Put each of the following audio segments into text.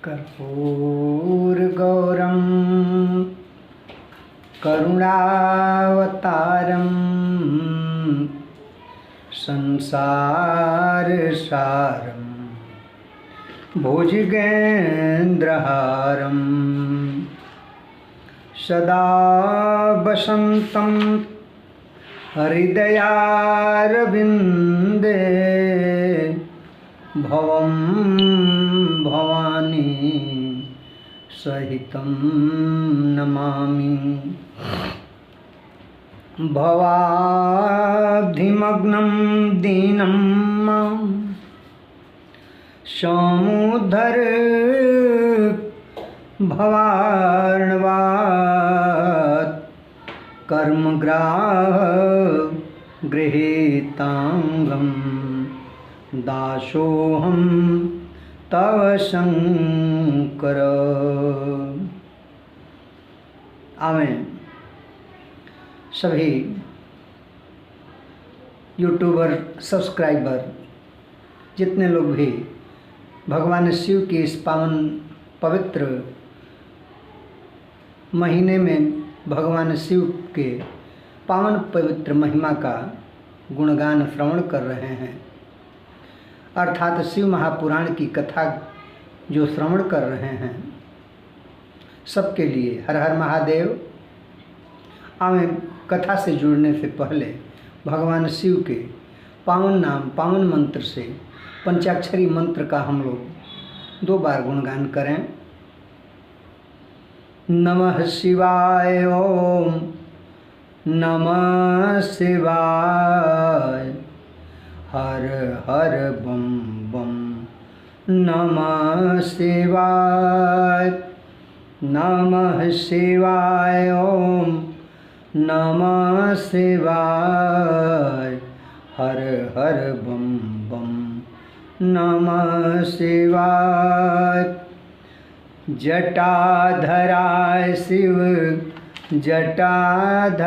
कर्पूरगौरं करुणावतारं संसारसारं भुजगेन्द्रहारं सदा वसन्तं हृदयारविन्दे भवं भवानी सहितं नमामि। भवाब्धिमग्नं दीनं मां समुद्धर भवार्णवात् कर्मग्राह गृहीतांगं दासोऽहं तव शंकर। आमीन। सभी यूट्यूबर सब्सक्राइबर जितने लोग भी भगवान शिव की इस पावन पवित्र महीने में भगवान शिव के पावन पवित्र महिमा का गुणगान श्रवण कर रहे हैं, अर्थात शिव महापुराण की कथा जो श्रवण कर रहे हैं, सबके लिए हर हर महादेव। आमें कथा से जुड़ने से पहले भगवान शिव के पावन नाम पावन मंत्र से पंचाक्षरी मंत्र का हम लोग 2 बार गुणगान करें। नमः शिवाय ओम नमः शिवाय हर हर बम बम नमः शिवाय नमः शिवाय ओम नमः शिवाय हर हर बम बम नमः शिवाय। जटाधराय शिव जटाधराय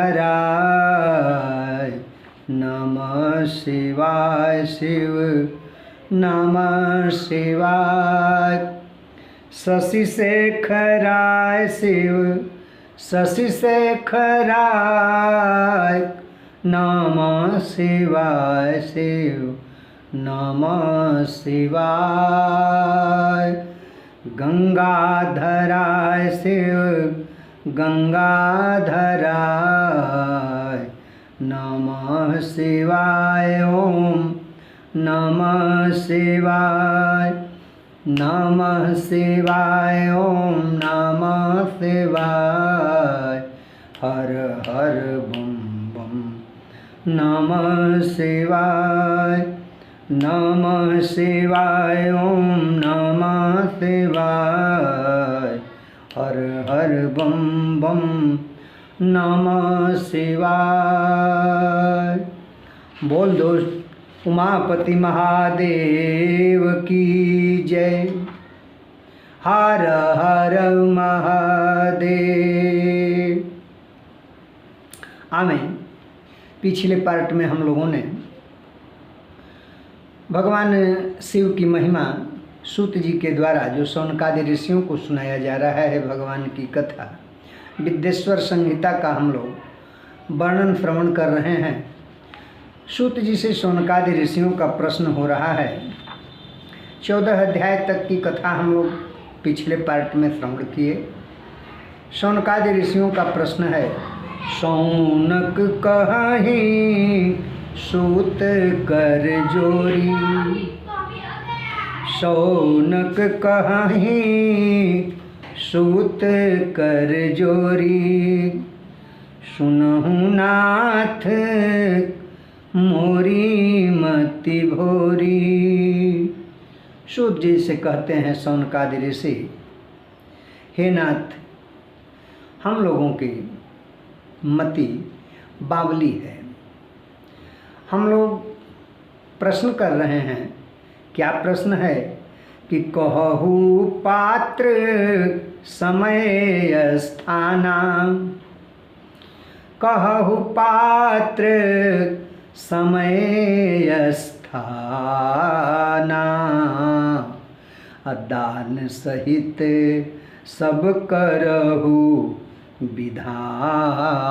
नमः शिवाय शिव नमः शिवाय। शशिशेखराय शिव शशिशेखराय नमः शिवाय शिव नमः शिवाय। गंगाधराय शिव गंगाधराय नमः शिवाय ओम नमः शिवाय नमः शिवाय ओम नमः शिवाय हर हर बम बम नमः शिवाय नमः शिवाय ओम नमः शिवाय हर हर बम बम नमः शिवाय। बोल दो उमापति महादेव की जय। हर हर महादेव। आमें। पिछले पार्ट में हम लोगों ने भगवान शिव की महिमा सूत जी के द्वारा जो शौनकादि ऋषियों को सुनाया जा रहा है, भगवान की कथा विद्येश्वर संहिता का हम लोग वर्णन श्रवण कर रहे हैं। सूत जी से शौनकादि ऋषियों का प्रश्न हो रहा है। 14 अध्याय तक की कथा हम लोग पिछले पार्ट में श्रवण किए। शौनकादि ऋषियों का प्रश्न है, शौनक कहीं सूत कर जोरी शौनक कहीं सूत कर जोरी सुनहु नाथ मोरी मति भोरी। सूत जी से कहते हैं शौनकादि ऋषि, हे नाथ, हम लोगों की मति बावली है। हम लोग प्रश्न कर रहे हैं। क्या प्रश्न है कि कहु पात्र समय स्थाना कहु पात्र समय स्थाना दान सहित सब करहु विधाना।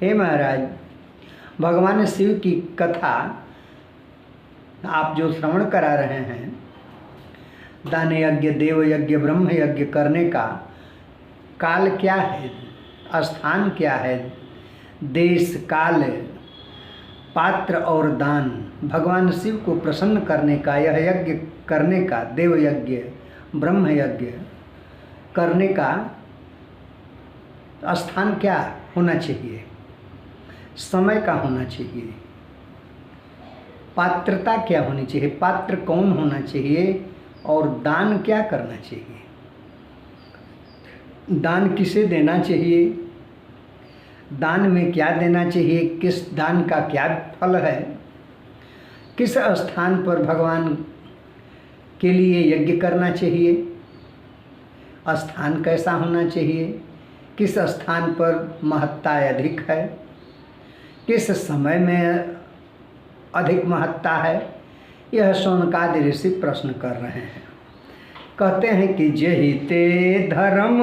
हे महाराज, भगवान शिव की कथा आप जो श्रवण करा रहे हैं, दान यज्ञ, देव यज्ञ, ब्रह्म यज्ञ करने का काल क्या है, स्थान क्या है, देश काल, पात्र और दान, भगवान शिव को प्रसन्न करने का यह यज्ञ करने का, देव यज्ञ, ब्रह्म यज्ञ करने का स्थान क्या होना चाहिए, समय का होना चाहिए, पात्रता क्या होनी चाहिए, पात्र कौन होना चाहिए और दान क्या करना चाहिए, दान किसे देना चाहिए, दान में क्या देना चाहिए, किस दान का क्या फल है, किस स्थान पर भगवान के लिए यज्ञ करना चाहिए, स्थान कैसा होना चाहिए, किस स्थान पर महत्ता अधिक है, किस समय में अधिक महत्ता है, यह शौनकादि ऋषि प्रश्न कर रहे हैं। कहते हैं कि जहि ते धर्म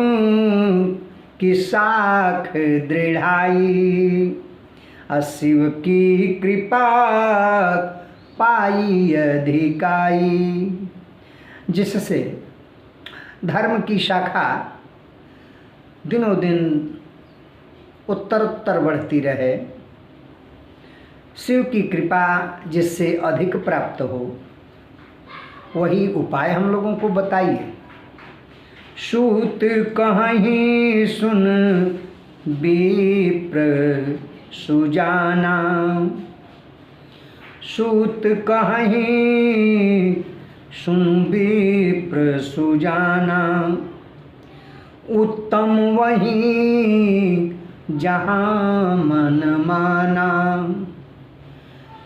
की साख दृढ़ाई, शिव की कृपा पाई अधिकाई। जिससे धर्म की शाखा दिनों दिन उत्तर बढ़ती रहे, शिव की कृपा जिससे अधिक प्राप्त हो, वही उपाय हम लोगों को बताइए। सूत कहीं सुन विप्र सुजाना, सूत कहीं सुन विप्र सुजाना, उत्तम वही जहाँ मन माना।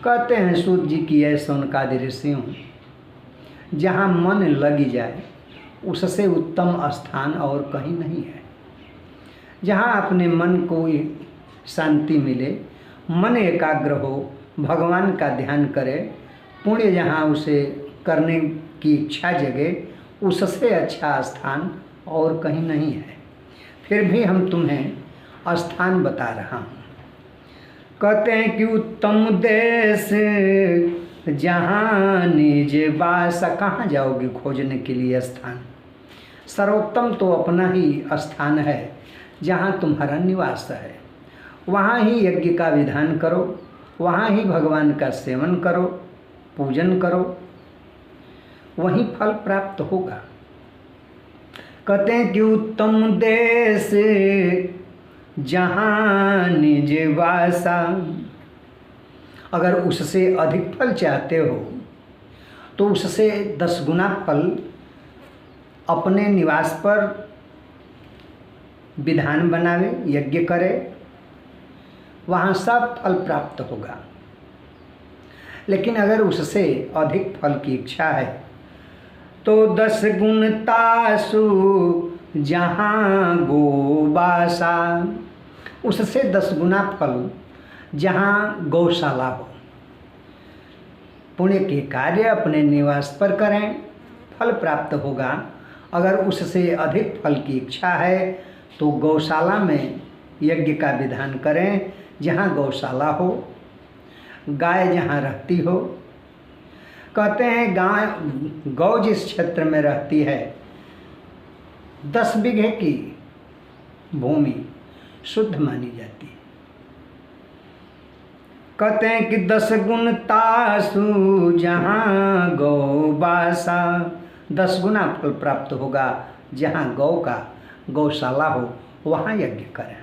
कहते हैं सूत जी की है शौनकादि ऋषियों, जहाँ मन लगी जाए उससे उत्तम स्थान और कहीं नहीं है। जहाँ अपने मन को शांति मिले, मन एकाग्र हो, भगवान का ध्यान करे, पुण्य जहाँ उसे करने की इच्छा जगे, उससे अच्छा स्थान और कहीं नहीं है। फिर भी हम तुम्हें स्थान बता रहा हूँ। कहते हैं कि उत्तम देश जहाँ निज वास, कहाँ जाओगे खोजने के लिए स्थान? सर्वोत्तम तो अपना ही स्थान है जहाँ तुम्हारा निवास है। वहाँ ही यज्ञ का विधान करो, वहाँ ही भगवान का सेवन करो, पूजन करो, वहीं फल प्राप्त होगा। कहते हैं कि उत्तम देश जहाँ निज वासा, अगर उससे अधिक फल चाहते हो तो उससे 10 गुना फल अपने निवास पर विधान बनावे, यज्ञ करे, वहाँ सब फल प्राप्त होगा। लेकिन अगर उससे अधिक फल की इच्छा है तो 10 गुण तासु जहाँ गोबासा, उससे 10 गुना फल जहाँ गौशाला हो। पुण्य के कार्य अपने निवास पर करें, फल प्राप्त होगा। अगर उससे अधिक फल की इच्छा है तो गौशाला में यज्ञ का विधान करें, जहाँ गौशाला हो, गाय जहाँ रहती हो। कहते हैं गाय गौ जिस क्षेत्र में रहती है 10 बीघे की भूमि शुद्ध मानी जाती है। कहते हैं कि 10 गुण तासु जहाँ गौबासा, 10 गुना फल प्राप्त होगा जहाँ गौ का गौशाला हो, वहाँ यज्ञ करें।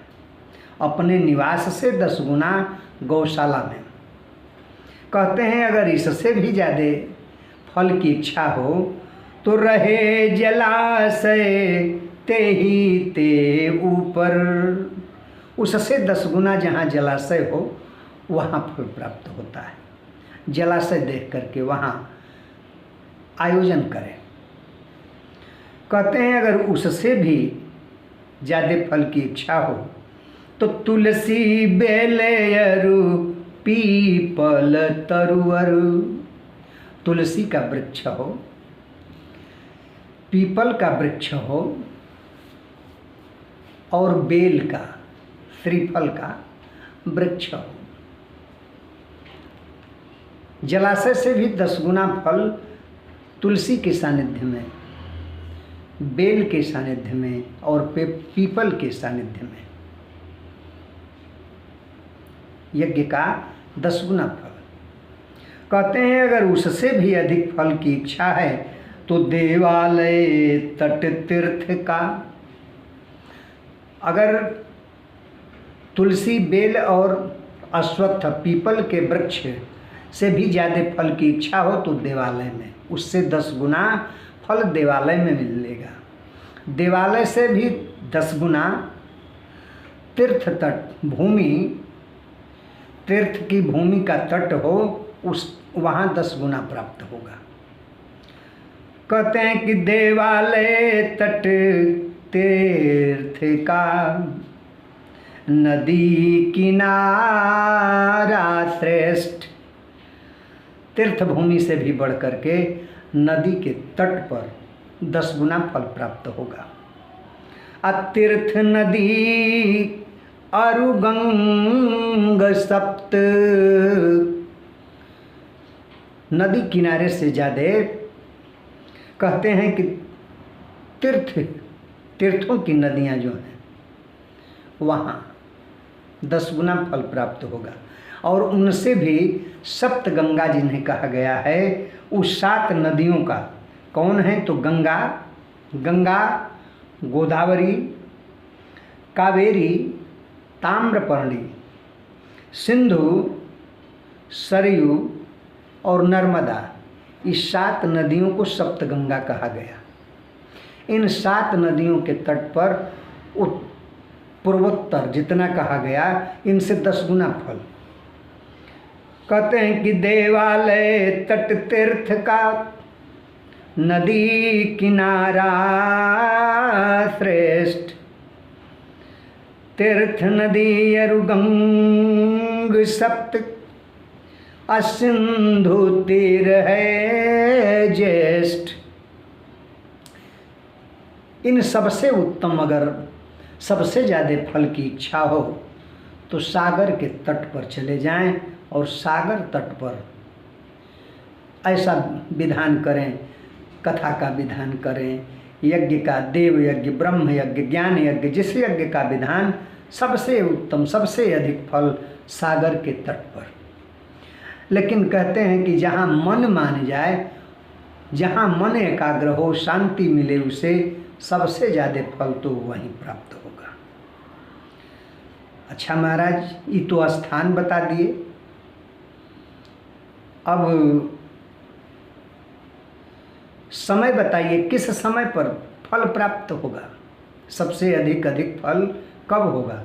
अपने निवास से 10 गुना गौशाला में। कहते हैं अगर इससे भी ज़्यादा फल की इच्छा हो तो रहे जलाशय ते ही ते ऊपर, उससे 10 गुना जहाँ जलाशय हो वहाँ फल प्राप्त होता है। जलाशय देख करके वहाँ आयोजन करें। कहते हैं अगर उससे भी ज़्यादा फल की इच्छा हो तो तुलसी बेल अरु पीपल तरुअर, तुलसी का वृक्ष हो, पीपल का वृक्ष हो और बेल का, श्रीफल का वृक्ष हो। जलाशय से भी 10 गुना फल तुलसी के सानिध्य में, बेल के सानिध्य में और पीपल के सानिध्य में यज्ञ का 10 गुना फल। कहते हैं अगर उससे भी अधिक फल की इच्छा है तो देवालय तट तीर्थ का, अगर तुलसी बेल और अश्वत्थ पीपल के वृक्ष से भी ज़्यादा फल की इच्छा हो तो देवालय में, उससे 10 गुना फल देवालय में मिलेगा। देवालय से भी 10 गुना तीर्थ तट, भूमि, तीर्थ की भूमि का तट हो, उस वहाँ 10 गुना प्राप्त होगा। कहते हैं कि देवालय तट तीर्थ का, नदी किनारा श्रेष्ठ। तीर्थ भूमि से भी बढ़ करके नदी के तट पर 10 गुना फल प्राप्त होगा। अतीर्थ नदी अरुगंग सप्त, नदी किनारे से ज़्यादा कहते हैं कि तीर्थों की नदियाँ जो हैं वहाँ 10 गुना फल प्राप्त होगा। और उनसे भी सप्त गंगा जिन्हें कहा गया है, उस 7 नदियों का कौन है तो गंगा, गोदावरी, कावेरी, ताम्रपर्णी, सिंधु, सरयू और नर्मदा, इस 7 नदियों को सप्तगंगा कहा गया। इन 7 नदियों के तट पर पूर्वोत्तर जितना कहा गया, इनसे 10 गुना फल। कहते हैं कि देवालय तट तीर्थ का, नदी किनारा श्रेष्ठ। तीर्थ नदी अरुगंग सप्त, असिंधु तीर है ज्येष्ठ। इन सबसे उत्तम अगर सबसे ज़्यादा फल की इच्छा हो तो सागर के तट पर चले जाएं और सागर तट पर ऐसा विधान करें, कथा का विधान करें, यज्ञ का, देव यज्ञ, ब्रह्म यज्ञ, ज्ञान यज्ञ, जिस यज्ञ का विधान सबसे उत्तम, सबसे अधिक फल सागर के तट पर। लेकिन कहते हैं कि जहाँ मन मान जाए, जहाँ मन एकाग्र हो, शांति मिले, उसे सबसे ज़्यादा फल तो वहीं प्राप्त होगा। अच्छा महाराज, ये तो स्थान बता दिए, अब समय बताइए किस समय पर फल प्राप्त होगा, सबसे अधिक फल कब होगा।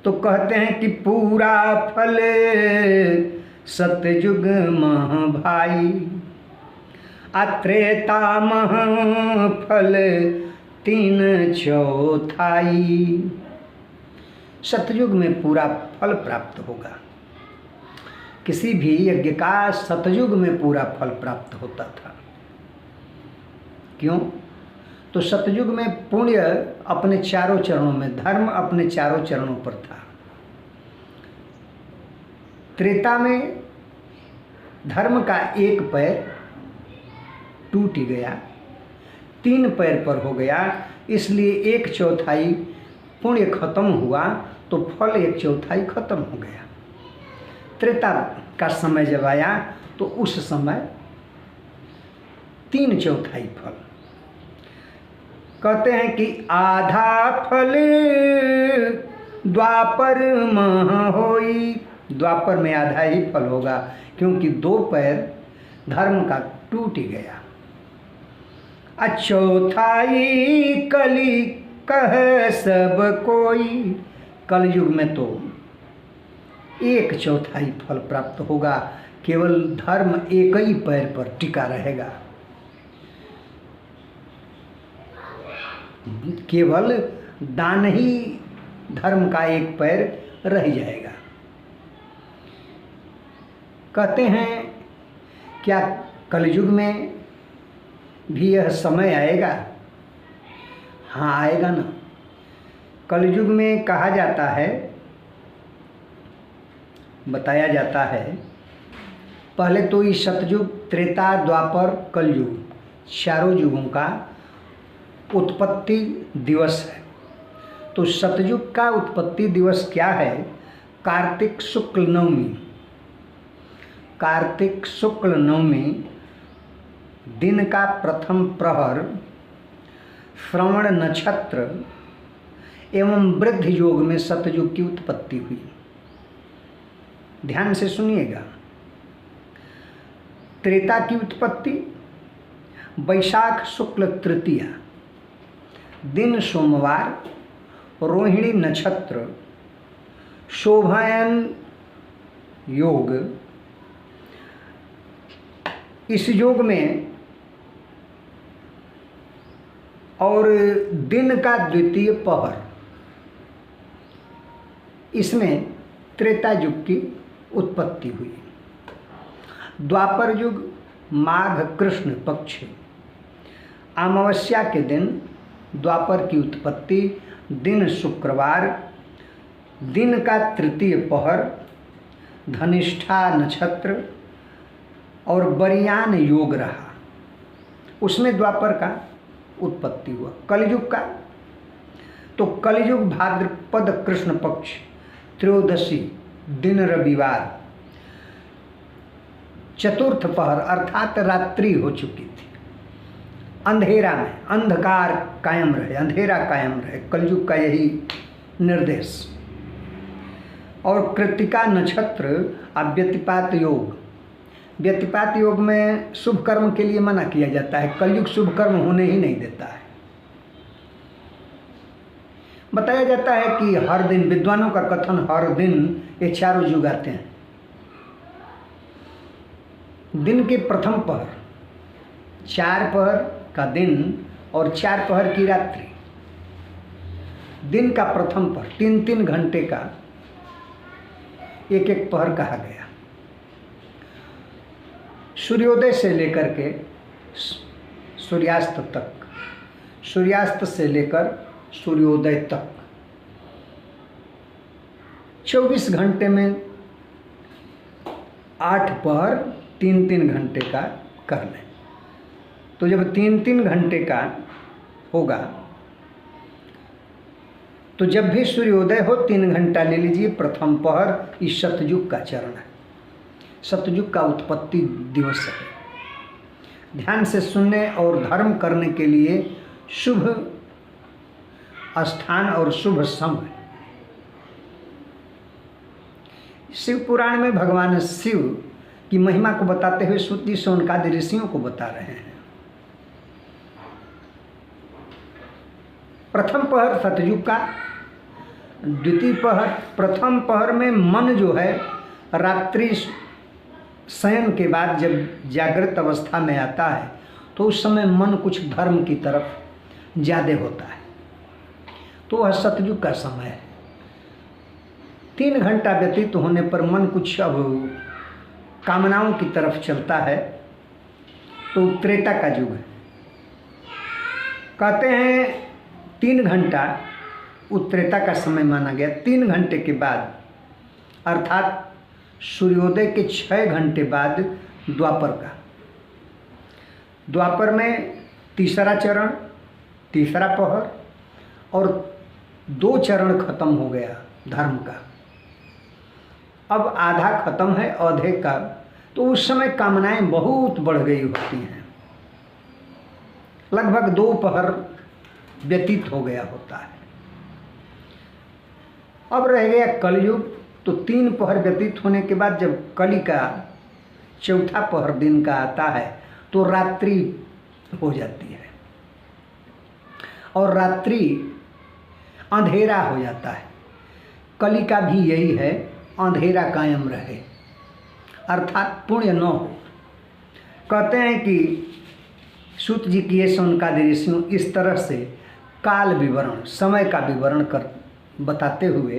तो कहते हैं कि पूरा फल सतयुग मह भाई, त्रेता मह फल 3/4। सतयुग में पूरा फल प्राप्त होगा। किसी भी यज्ञ का सतयुग में पूरा फल प्राप्त होता था। क्यों? तो सतयुग में पुण्य अपने चारों चरणों में, धर्म अपने चारों चरणों पर था। त्रेता में धर्म का एक पैर टूट गया, 3 पैर पर हो गया, इसलिए 1/4 पुण्य खत्म हुआ तो फल 1/4 खत्म हो गया। त्रेता का समय जब आया तो उस समय 3/4 फल। कहते हैं कि आधा फल द्वापर मह होई, द्वापर में आधा ही फल होगा, क्योंकि 2 पैर धर्म का टूट गया। 1/4 कली कह सब कोई, कलयुग में तो 1/4 फल प्राप्त होगा, केवल धर्म एक ही पैर पर टिका रहेगा, केवल दान ही धर्म का एक पैर रह जाएगा। कहते हैं क्या कलयुग में भी यह समय आएगा? हाँ, आएगा ना। कलयुग में कहा जाता है, बताया जाता है, पहले तो ये सतयुग, त्रेता, द्वापर, कलयुग, चारों युगों का उत्पत्ति दिवस है। तो सतयुग का उत्पत्ति दिवस क्या है? कार्तिक शुक्ल नवमी। कार्तिक शुक्ल नवमी दिन का प्रथम प्रहर श्रवण नक्षत्र एवं वृद्ध योग में सतयुग की उत्पत्ति हुई। ध्यान से सुनिएगा। त्रेता की उत्पत्ति वैशाख शुक्ल तृतीया, दिन सोमवार, रोहिणी नक्षत्र, शोभायन योग। इस योग में और दिन का द्वितीय पहर, इसमें त्रेता युग की उत्पत्ति हुई। द्वापर युग माघ कृष्ण पक्ष अमावस्या के दिन द्वापर की उत्पत्ति, दिन शुक्रवार, दिन का तृतीय पहर, धनिष्ठा नक्षत्र और बरियान योग रहा। उसमें द्वापर का उत्पत्ति हुआ। कलयुग का, तो कलयुग भाद्रपद कृष्ण पक्ष त्रयोदशी, दिन रविवार, चतुर्थ पहर अर्थात रात्रि हो चुकी थी। अंधेरा में अंधकार कायम रहे, अंधेरा कायम रहे, कलयुग का यही निर्देश। और कृत्तिका नक्षत्र व्यतिपात योग। व्यतिपात योग में शुभ कर्म के लिए मना किया जाता है। कलयुग शुभ कर्म होने ही नहीं देता है। बताया जाता है कि हर दिन, विद्वानों का कथन, हर दिन ये चारों युग आते हैं। दिन के प्रथम पहर, 4 पहर का दिन और 4 पहर की रात्रि। दिन का प्रथम पहर 3-3 घंटे का एक एक पहर कहा गया। सूर्योदय से लेकर के सूर्यास्त तक, सूर्यास्त से लेकर सूर्योदय तक 24 घंटे में 8 पहर 3-3 घंटे का कर लें। तो जब 3-3 घंटे का होगा तो जब भी सूर्योदय हो 3 घंटा ले लीजिए। प्रथम पहर इस सतयुग का चरण है, सतयुग का उत्पत्ति दिवस है। ध्यान से सुनने और धर्म करने के लिए शुभ स्थान और शुभ समय। शिव पुराण में भगवान शिव की महिमा को बताते हुए सूत जी शौनकादि ऋषियों को बता रहे हैं। प्रथम पहर सतयुग का, द्वितीय पहर, प्रथम पहर में मन जो है रात्रि शयन के बाद जब जागृत अवस्था में आता है तो उस समय मन कुछ धर्म की तरफ ज़्यादा होता है। तो वह सतयुग का समय है। 3 घंटा व्यतीत होने पर मन कुछ अब कामनाओं की तरफ चलता है, तो त्रेता का युग है। कहते हैं 3 घंटा उत्तरेता का समय माना गया। 3 घंटे के बाद अर्थात सूर्योदय के 6 घंटे बाद द्वापर का। द्वापर में तीसरा चरण, तीसरा पहर और 2 चरण खत्म हो गया धर्म का। अब आधा खत्म है आधे का, तो उस समय कामनाएं बहुत बढ़ गई होती हैं। लगभग 2 पहर व्यतीत हो गया होता है। अब रह गया कलयुग। तो 3 पहर व्यतीत होने के बाद जब कली का चौथा पहर दिन का आता है तो रात्रि हो जाती है और रात्रि अंधेरा हो जाता है। कली का भी यही है, अंधेरा कायम रहे अर्थात पुण्य न हो। कहते हैं कि सूत जी की शौनकादि ऋषियों इस तरह से काल विवरण, समय का विवरण कर बताते हुए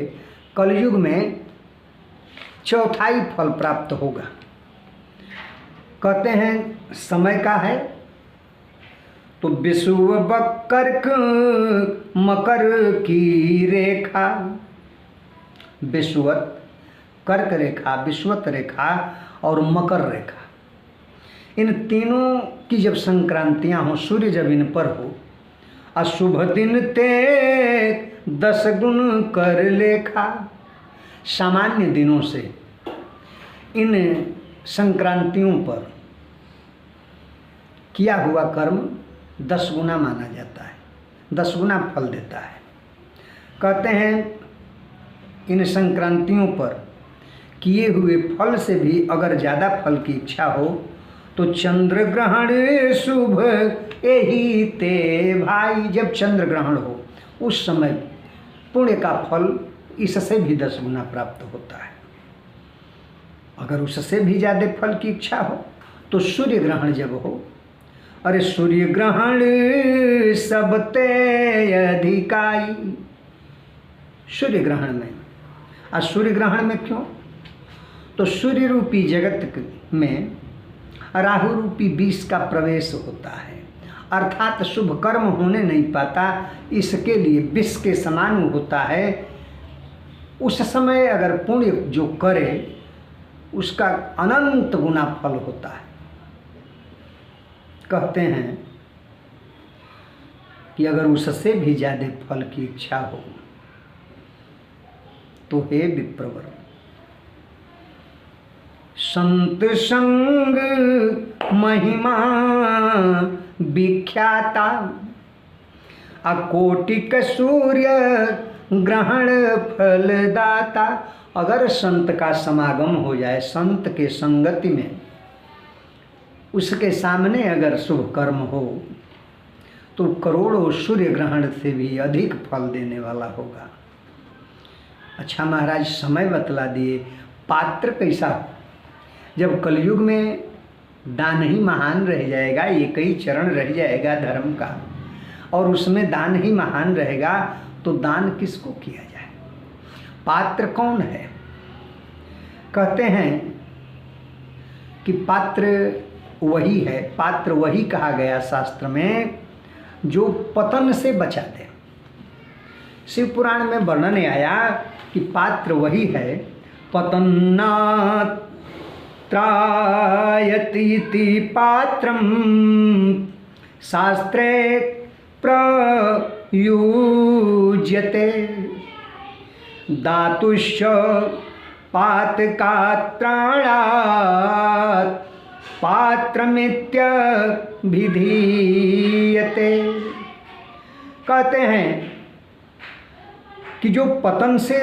कलयुग में चौथाई फल प्राप्त होगा। कहते हैं समय का है तो विषुवत् कर्क मकर की रेखा, विषुवत् कर्क रेखा, विषुवत रेखा और मकर रेखा, इन तीनों की जब संक्रांतियां हो, सूर्य जब इन पर हो, अशुभ दिन ते 10 गुण कर लेखा। सामान्य दिनों से इन संक्रांतियों पर किया हुआ कर्म 10 गुना माना जाता है, 10 गुना फल देता है। कहते हैं इन संक्रांतियों पर किए हुए फल से भी अगर ज़्यादा फल की इच्छा हो तो चंद्र ग्रहण शुभ यही ते भाई। जब चंद्र ग्रहण हो उस समय पुण्य का फल इससे भी 10 गुना प्राप्त होता है। अगर उससे भी ज़्यादा फल की इच्छा हो तो सूर्य ग्रहण जब हो, अरे सूर्य ग्रहण सबते अधिकाई, सूर्य ग्रहण में। और सूर्य ग्रहण में क्यों? तो सूर्य रूपी जगत में राहु रूपी विष का प्रवेश होता है, अर्थात शुभ कर्म होने नहीं पाता, इसके लिए विष के समान होता है। उस समय अगर पुण्य जो करे उसका अनंत गुना फल होता है। कहते हैं कि अगर उससे भी ज़्यादा फल की इच्छा हो तो हे विप्रवर, संत संग महिमा विख्याता, अकोटिक सूर्य ग्रहण फलदाता। अगर संत का समागम हो जाए, संत के संगति में, उसके सामने अगर शुभ कर्म हो तो करोड़ों सूर्य ग्रहण से भी अधिक फल देने वाला होगा। अच्छा महाराज समय बतला दिए, पात्र कैसा हो? जब कलयुग में दान ही महान रह जाएगा, एक ही चरण रह जाएगा धर्म का, और उसमें दान ही महान रहेगा तो दान किसको किया जाए? पात्र कौन है? कहते हैं कि पात्र वही है, पात्र वही कहा गया शास्त्र में जो पतन से बचा दे। शिव पुराण में वर्णन आया कि पात्र वही है, पतन्नात् त्रायतीति पात्रम शास्त्रे प्रयुज्यते, दातुश्च पातकात्राणात् पात्रमित्यभिधीयते। कहते हैं कि जो पतन से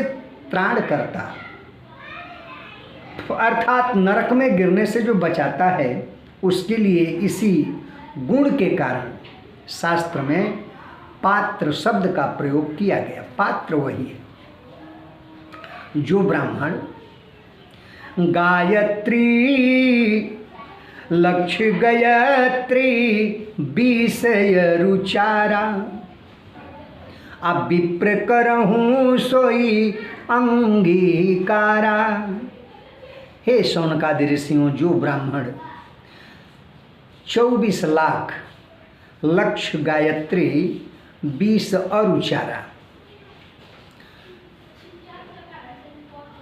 त्राण करता, अर्थात नरक में गिरने से जो बचाता है, उसके लिए इसी गुण के कारण शास्त्र में पात्र शब्द का प्रयोग किया गया। पात्र वही है जो ब्राह्मण गायत्री लक्ष्य गायत्री विषय रुचारा, अब विप्र करहूँ सोई अंगीकारा। हे शौनकादि ऋषियों, जो ब्राह्मण 24 लाख लक्ष्य गायत्री 20 अरुचारा,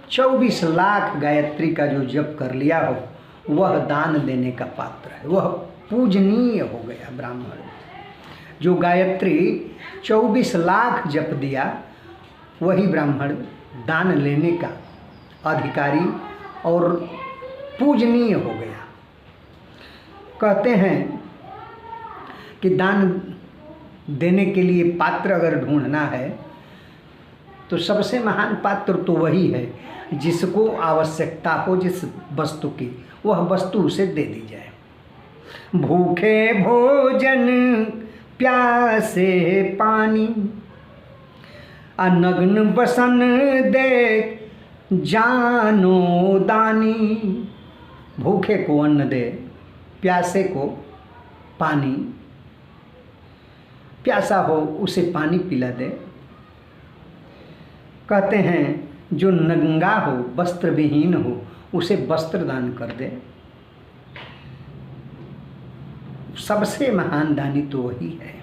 24 लाख गायत्री का जो जप कर लिया हो वह दान देने का पात्र है, वह पूजनीय हो गया ब्राह्मण। जो गायत्री 24 लाख जप दिया वही ब्राह्मण दान लेने का अधिकारी और पूजनीय हो गया। कहते हैं कि दान देने के लिए पात्र अगर ढूंढना है तो सबसे महान पात्र तो वही है जिसको आवश्यकता हो, जिस वस्तु की, वह वस्तु उसे दे दी जाए। भूखे भोजन प्यासे पानी, अनग्न बसन दे जानो दानी। भूखे को अन्न दे, प्यासे को पानी, प्यासा हो उसे पानी पिला दे। कहते हैं जो नंगा हो, वस्त्र विहीन हो, उसे वस्त्र दान कर दे। सबसे महान दानी तो वही है।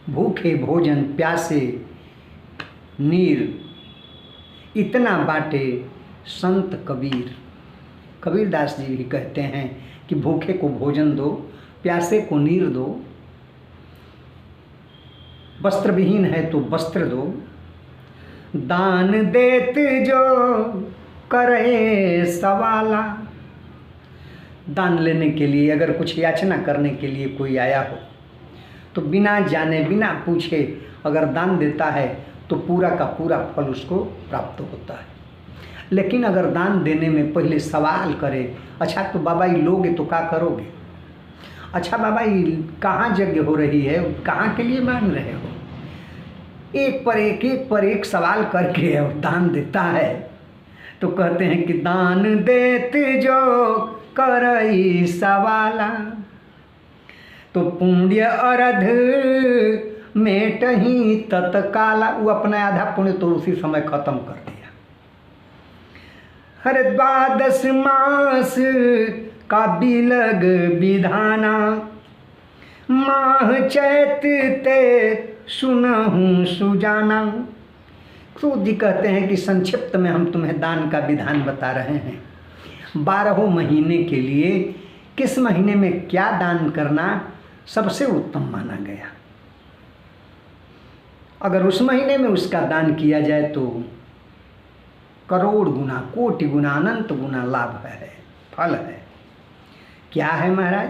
भूखे भोजन प्यासे नीर, इतना बाटे संत कबीर। कबीरदास जी भी कहते हैं कि भूखे को भोजन दो, प्यासे को नीर दो, वस्त्र विहीन है तो वस्त्र दो। दान देत जो करे सवाला। दान लेने के लिए अगर कुछ याचना करने के लिए कोई आया हो तो बिना जाने बिना पूछे अगर दान देता है तो पूरा का पूरा फल उसको प्राप्त होता है। लेकिन अगर दान देने में पहले सवाल करे, अच्छा तो बाबा ये लोगे तो क्या करोगे, अच्छा बाबा ये कहाँ यज्ञ हो रही है, कहाँ के लिए मांग रहे हो, एक पर एक सवाल करके अब दान देता है तो कहते हैं कि दान देत जो करई सवाला तो पुण्य अरध मेटही तत्काला। वो अपना आधा पुण्य तो उसी समय खत्म कर दिया। हर 12 मास का बिलग विधाना, माह चैत ते सुनहूँ सुजाना। सूत जी कहते हैं कि संक्षिप्त में हम तुम्हें दान का विधान बता रहे हैं। 12 महीने के लिए किस महीने में क्या दान करना सबसे उत्तम माना गया। अगर उस महीने में उसका दान किया जाए तो करोड़ गुना, कोटि गुना, अनंत गुना लाभ है, फल है। क्या है महाराज?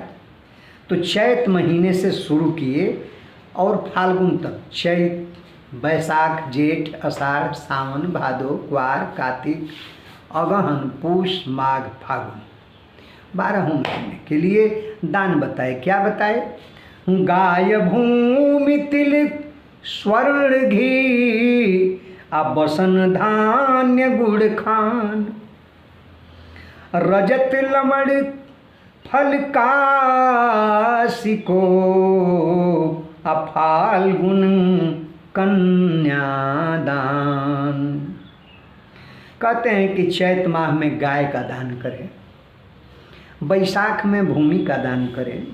तो चैत महीने से शुरू किए और फाल्गुन तक, चैत, बैसाख, जेठ, आषाढ़, सावन, भादो, क्वार, कार्तिक, अगहन, पूष, माघ, फागुन, 12 महीने के लिए दान बताए। क्या बताए? गाय भूमि तिल स्वर्ण घी, आबसन धान्य गुड़ खान, रजत लमड़ फल कासिको, फाल्गुन कन्यादान। कहते हैं कि चैत माह में गाय का दान करें, बैसाख में भूमि का दान करें,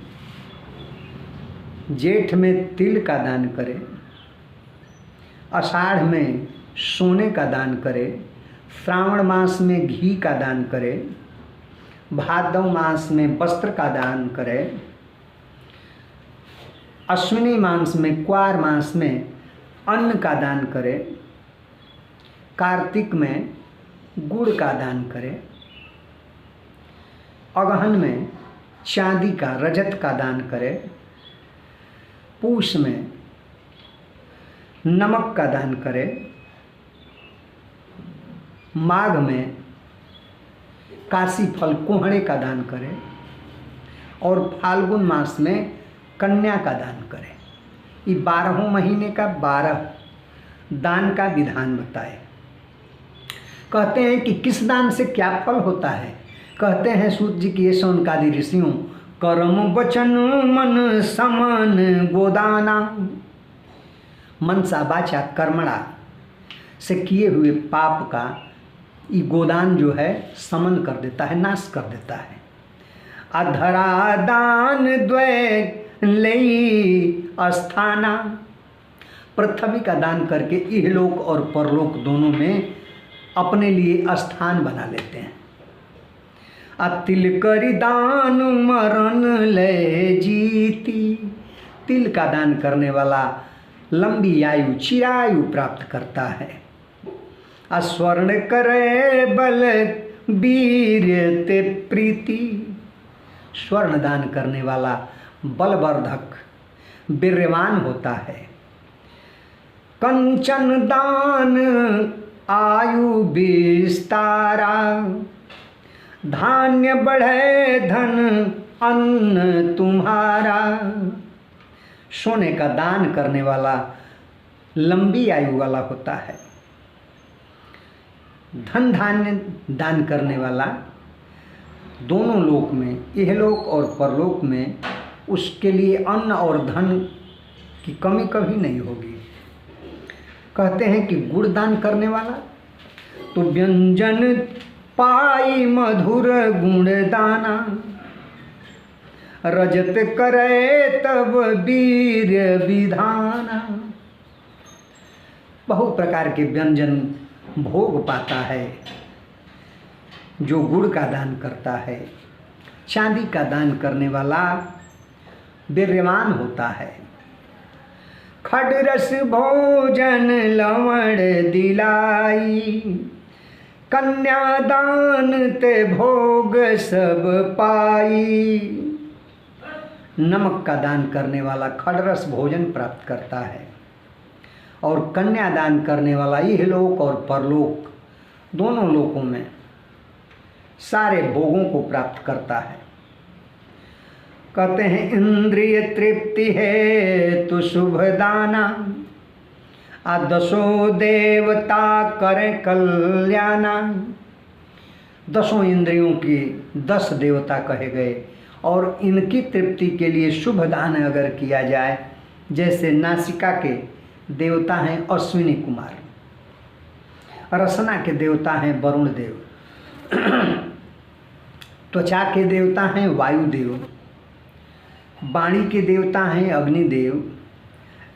जेठ में तिल का दान करें, आषाढ़ में सोने का दान करें, श्रावण मास में घी का दान करें, भादव मास में वस्त्र का दान करें, अश्विनी मास में, क्वार मास में अन्न का दान करें, कार्तिक में गुड़ का दान करें, अगहन में चांदी का, रजत का दान करें, पूष में नमक का दान करें, माघ में काशी फल कोहड़े का दान करें और फाल्गुन मास में कन्या का दान करें। ये 12 महीने का 12 दान का विधान बताए। कहते हैं कि किस दान से क्या फल होता है? कहते हैं सूत जी की, ये शौनकादि ऋषियों, कर्म वचन मन समन गोदाना। मनसा वाचा कर्मणा से किए हुए पाप का ये गोदान जो है समन कर देता है, नाश कर देता है। अधरा दान द्वय लई अस्थाना, पृथ्वी का दान करके इहलोक और परलोक दोनों में अपने लिए स्थान बना लेते हैं। तिल करी दान मरण ले जीती, तिल का दान करने वाला लंबी आयु, चिरायु प्राप्त करता है। स्वर्ण करे बल वीर ते प्रीति, स्वर्ण दान करने वाला बलवर्धक वीर्यवान होता है। कंचन दान आयु विस्तारा, धान्य बढ़े धन अन्न तुम्हारा। सोने का दान करने वाला लंबी आयु वाला होता है। धन धान्य दान करने वाला दोनों लोक में, इहलोक और परलोक में, उसके लिए अन्न और धन की कमी कभी नहीं होगी। कहते हैं कि गुड़ दान करने वाला तो व्यंजन पाई मधुर गुण दाना, रजत करे तब वीर विधाना। बहु प्रकार के व्यंजन भोग पाता है जो गुड़ का दान करता है। चांदी का दान करने वाला वीर्यवान होता है। खडरस भोजन लवण दिलाई, कन्यादान ते भोग सब पाई। नमक का दान करने वाला खडरस भोजन प्राप्त करता है और कन्यादान करने वाला इहलोक और परलोक दोनों लोकों में सारे भोगों को प्राप्त करता है। कहते हैं इंद्रिय तृप्ति है तो शुभ दाना, आ दसों देवता करे कल्याणा। दसों इंद्रियों की 10 देवता कहे गए और इनकी तृप्ति के लिए शुभ दान अगर किया जाए, जैसे नासिका के देवता हैं अश्विनी कुमार, रसना के देवता हैं वरुण देव, त्वचा के देवता हैं वायुदेव, वाणी के देवता हैं अग्निदेव,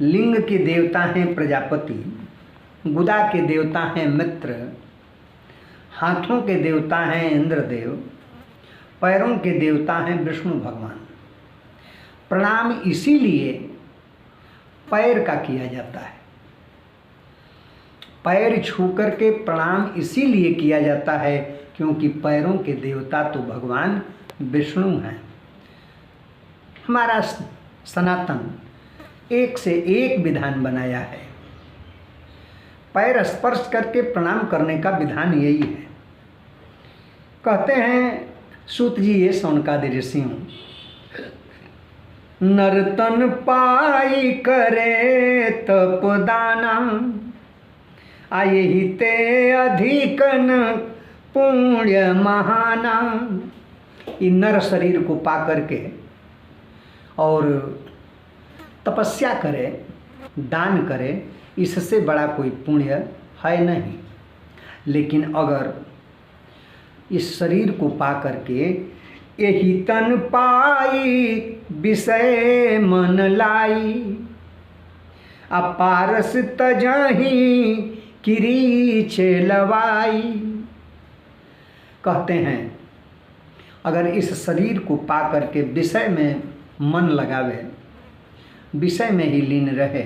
लिंग के देवता हैं प्रजापति, गुदा के देवता हैं मित्र, हाथों के देवता हैं इंद्रदेव, पैरों के देवता हैं विष्णु भगवान। प्रणाम इसीलिए पैर का किया जाता है। पैर छू करके प्रणाम इसीलिए किया जाता है क्योंकि पैरों के देवता तो भगवान विष्णु हैं। हमारा सनातन एक से एक विधान बनाया है। पैर स्पर्श करके प्रणाम करने का विधान यही है। कहते हैं सूत जी ये सौनकादि ऋषियों, नर्तन पाई करे तपदाना, आये ही ते अधिकन पुण्य महाना। इन नर शरीर को पा करके और तपस्या करे, दान करे, इससे बड़ा कोई पुण्य है नहीं। लेकिन अगर इस शरीर को पा करके यही तन पाई विषय मन लाई, अपारस तजही किरीच लवाई। कहते हैं अगर इस शरीर को पा करके विषय में मन लगावे, विषय में ही लीन रहे,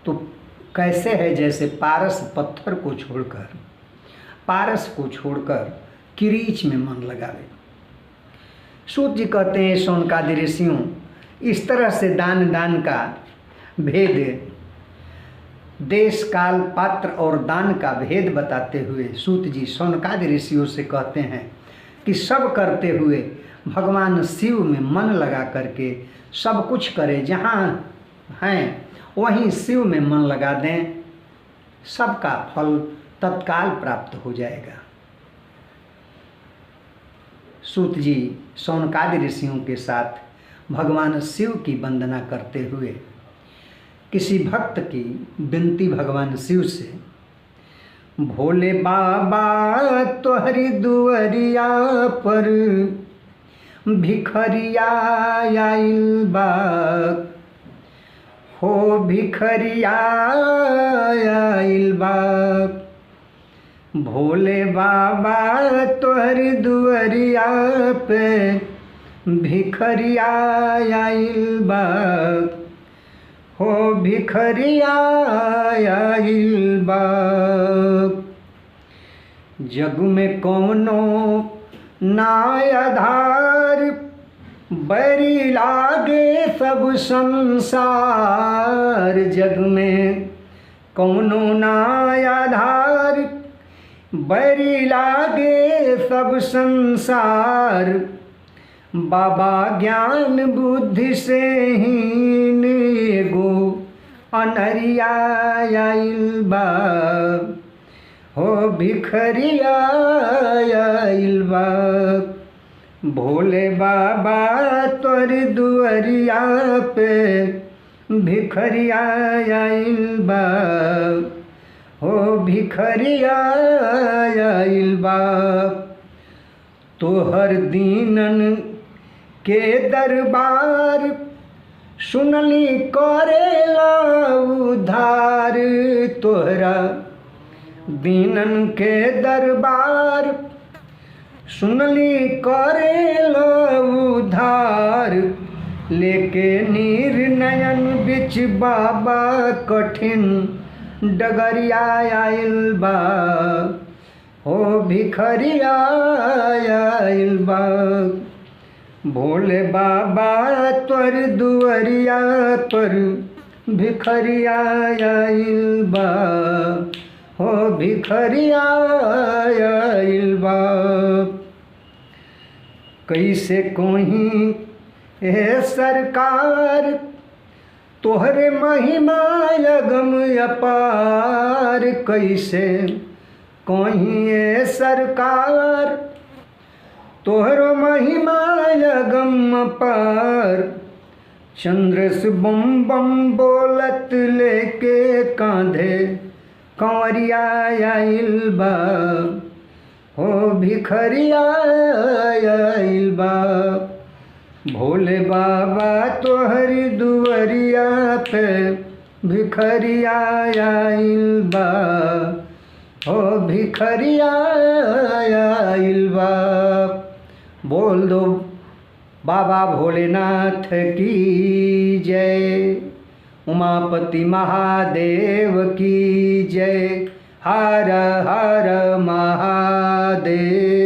तो कैसे है जैसे पारस पत्थर को छोड़कर, पारस को छोड़कर किरीच में मन लगावे। सूत जी कहते हैं सौनकादि ऋषियों, इस तरह से दान का भेद, देश काल पात्र और दान का भेद बताते हुए सूत जी सौनकादि ऋषियों से कहते हैं कि सब करते हुए भगवान शिव में मन लगा करके सब कुछ करें, जहाँ हैं वहीं शिव में मन लगा दें, सबका फल तत्काल प्राप्त हो जाएगा। सूत जी सौनकादि ऋषियों के साथ भगवान शिव की वंदना करते हुए किसी भक्त की विनती भगवान शिव से, भोले बाबा तोहरी दुअरिया पर भिखरिया आइल बा, हो भिखरिया आइल बा। भोले बाबा तोहरी दुअरिया पे भिखरिया आइल बा, हो भिखरिया आइल बा। जग में कौनो ना आधार, बैरी लागे सब संसार। जग में कौनो ना आधार, बैरी लागे सब संसार। बाबा ज्ञान बुद्धि से हीन एगो अनरिया आइल बा, हो भिखरिया आइल बा। भोले बाबा तोरी दुअरिया पे भिखरिया आइल बा, हो भिखरिया आइल बा। तोहर दीनन के दरबार सुनली करेला उधार। तोहरा दीनन के दरबार सुनली करेला उधार। लेके नीर नयन बिच बाबा कठिन डगरिया आइल बा। हो भिखरिया आइल बा। भोले बाबा तोर दुअरिया पर भिखरिया आइल बा। हो भिखरिया आइल बा। कैसे कोही ए सरकार तोहरे महिमा अगम अपार। कैसे कोही ए सरकार तोहरो महिमा अगम अपार। चंद्रस बम बम बोलत लेके कांधे कंवरिया आइल बा। हो भिखरिया आइल बा। भोले बाबा तोहरी दुअरिया पे भिखरिया आइल बा। हो भिखरिया आइल बा। बोल दो बाबा भोलेनाथ की जय। उमापति महादेव की जय। हर हर महादेव।